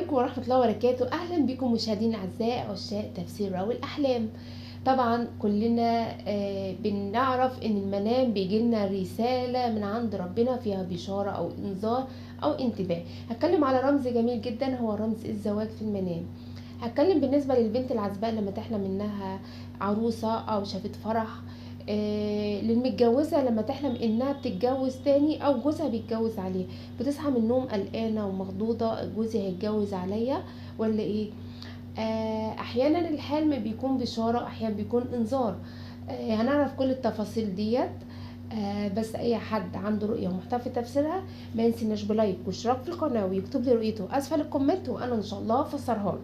عليكم ورحمة الله وبركاته. أهلا بكم مشاهدين أعزاء عشاق تفسير رؤى الأحلام. طبعا كلنا بنعرف إن المنام بيجيلنا رسالة من عند ربنا فيها بشارة أو إنذار أو انتباه. هتكلم على رمز جميل جدا هو رمز الزواج في المنام. هتكلم بالنسبة للبنت العزباء لما تحلم إنها عروسة أو شافت فرح. للمتجوزة لما تحلم انها بتتجوز تاني او جوزها بيتجوز عليها، بتصحى من النوم قلقانة ومخضوضة، جوزي هيتجوز عليا ولا ايه؟ احيانا الحلم بيكون بشارة، احيانا بيكون انذار. هنعرف كل التفاصيل ديت. بس اي حد عنده رؤية ومحتاج في تفسيرها ما ينسيناش بلايك واشتراك في القناة ويكتب لي رؤيته اسفل الكومنت وانا ان شاء الله افسرها له.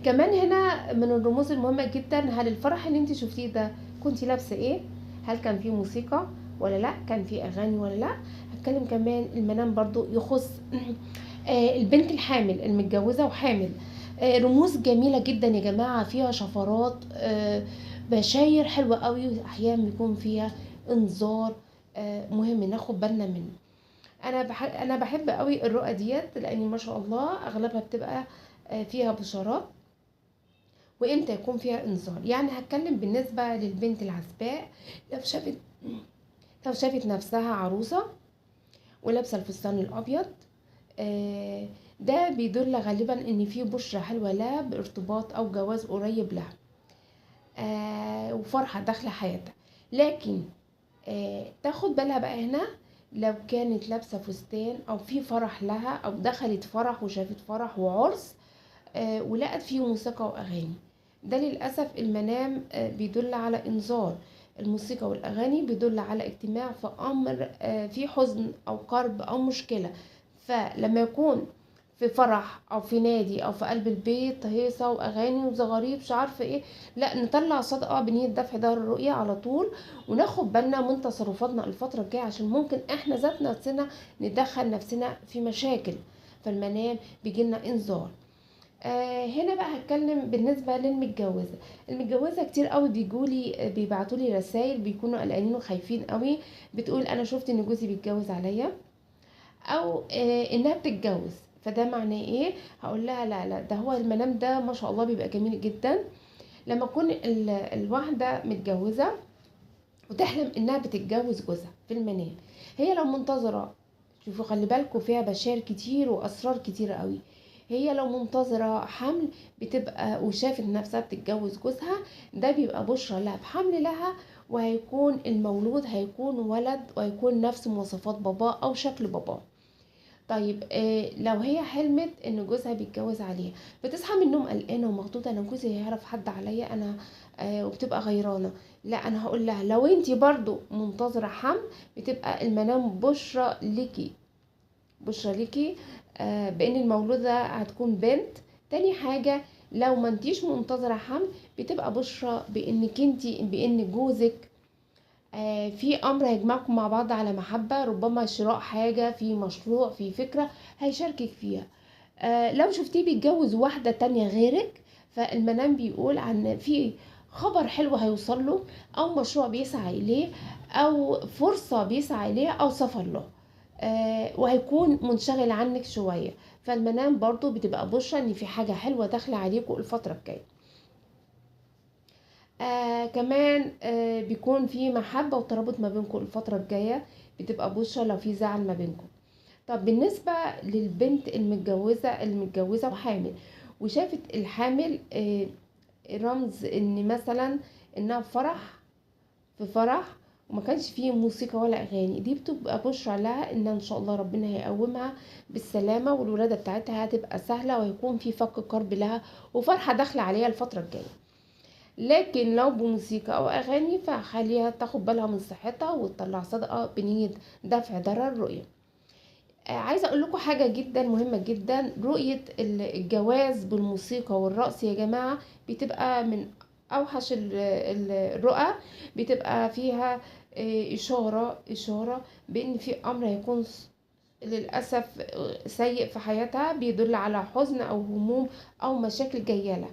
كمان هنا من الرموز المهمة جدا، هل الفرح اللي انت شفتيه ده كنت لابسه ايه؟ هل كان فيه موسيقى ولا لا؟ كان فيه اغاني ولا لا؟ هتكلم كمان المنام برضو يخص البنت الحامل المتجوزة وحامل. رموز جميلة جدا يا جماعة، فيها شفرات، بشاير حلوة قوي، احيانا بيكون فيها انذار مهم ناخد بالنا منه. انا بحب قوي الرؤى ديت لان ما شاء الله اغلبها بتبقى فيها بشارات وامتى يكون فيها انذار. يعني هتكلم بالنسبة للبنت العزباء، لو شافت لو شافت نفسها عروسة ولابسة الفستان الابيض، ده بيدل غالبا ان في بشرة حلوة لها بارتباط او جواز قريب لها، وفرحة داخلة حياتها. لكن تاخد بالها بقى هنا لو كانت لابسة فستان او في فرح لها او دخلت فرح وشافت فرح وعرس ولقت فيه موسيقى واغاني، ده للأسف المنام بيدل على إنذار. الموسيقى والأغاني بيدل على اجتماع في أمر في حزن أو كرب أو مشكلة. فلما يكون في فرح أو في نادي أو في قلب البيت هيصة وأغاني وزغاريد مش عارفة إيه، لا نطلع صدقة بنية دفع دار الرؤية على طول، وناخد بالنا من تصرفاتنا الفترة الجاية عشان ممكن إحنا ذات نفسنا ندخل نفسنا في مشاكل. فالمنام بيجيلنا إنذار. هنا بقى هتكلم بالنسبه للمتجوزه. المتجوزه كتير قوي بيجولي بيبعتولي رسائل بيكونوا قلقانين وخايفين قوي، بتقول انا شفت ان جوزي بيتجوز عليا او انها بتتجوز. فده معناه ايه؟ هقول لها لا لا، ده هو المنام ده ما شاء الله بيبقى جميل جدا لما تكون الواحده متجوزه وتحلم انها بتتجوز جوزها في المنام. هي لو منتظره، شوفوا خلي بالكوا فيها بشائر كتير واسرار كتير قوي. هي لو منتظره حمل بتبقى وشافت نفسها بتتجوز جوزها، ده بيبقى بشرى لها بحمل لها، وهيكون المولود هيكون ولد وهيكون نفس مواصفات باباه او شكل باباه. طيب لو هي حلمت ان جوزها بيتجوز عليها، بتصحى من النوم قلقانه ومخضوضه، انا جوزي هيعرف حد عليا انا وبتبقى غيرانه. لا انا هقول لها لو انتي برضو منتظره حمل بتبقى المنام بشرى ليكي، بشرى ليكي بان المولوده هتكون بنت. تاني حاجه لو ما انتيش منتظره حمل بتبقى بشرى بان جوزك في امر هيجمعكم مع بعض على محبة، ربما شراء حاجة في مشروع في فكرة هيشاركك فيها. لو شفتيه بيتجوز واحدة تانية غيرك، فالمنام بيقول عن في خبر حلو هيوصل له، او مشروع بيسعى اليه، او فرصة بيسعى اليه، او سفر له وهيكون منشغل عنك شوية. فالمنام برضو بتبقى بشرة ان في حاجة حلوة داخلة عليكم الفترة الجاية. كمان بيكون في محبة وترابط ما بينكم الفترة الجاية، بتبقى بشرة لو في زعل ما بينكم. طب بالنسبة للبنت المتجوزة وحامل وشافت الحامل رمز ان مثلا انها في فرح وما كانش فيه موسيقى ولا اغاني، دي بتبقى بشرى لها ان شاء الله ربنا هيقومها بالسلامة والولادة بتاعتها هتبقى سهلة وهيكون في فك كرب لها وفرحة داخلة عليها الفترة الجاية. لكن لو بموسيقى او اغاني فخليها تاخد بالها من صحتها وتطلع صدقه بنيه دفع ضرر الرؤيه. عايزه اقول لكم حاجه جدا مهمه جدا، رؤيه الجواز بالموسيقى والرقص يا جماعه بتبقى من اوحش الرؤى، بتبقى فيها اشاره بان في امر هيكون للاسف سيء في حياتها، بيدل على حزن او هموم او مشاكل جايه لها.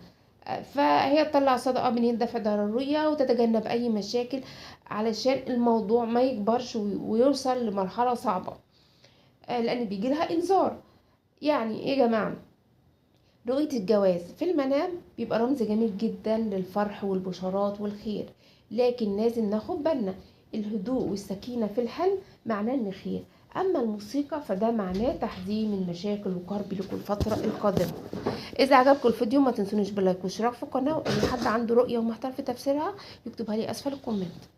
فهي تطلع صدقة من يد دفع ضرورية وتتجنب أي مشاكل علشان الموضوع ما يكبرش ويوصل لمرحلة صعبة، لأن بيجي لها إنذار. يعني إيه يا جماعة؟ رؤية الجواز في المنام بيبقى رمز جميل جدا للفرح والبشارات والخير، لكن لازم ناخد بالنا، الهدوء والسكينة في الحلم معناه ان خير، اما الموسيقى فده معناه تحزين من مشاكل وكرب لكل الفترة القادمة. اذا عجبكم الفيديو ما تنسونيش باللايك والاشتراك في القناة، واي حد عنده رؤية ومحتار في تفسيرها يكتبها لي اسفل الكومنت.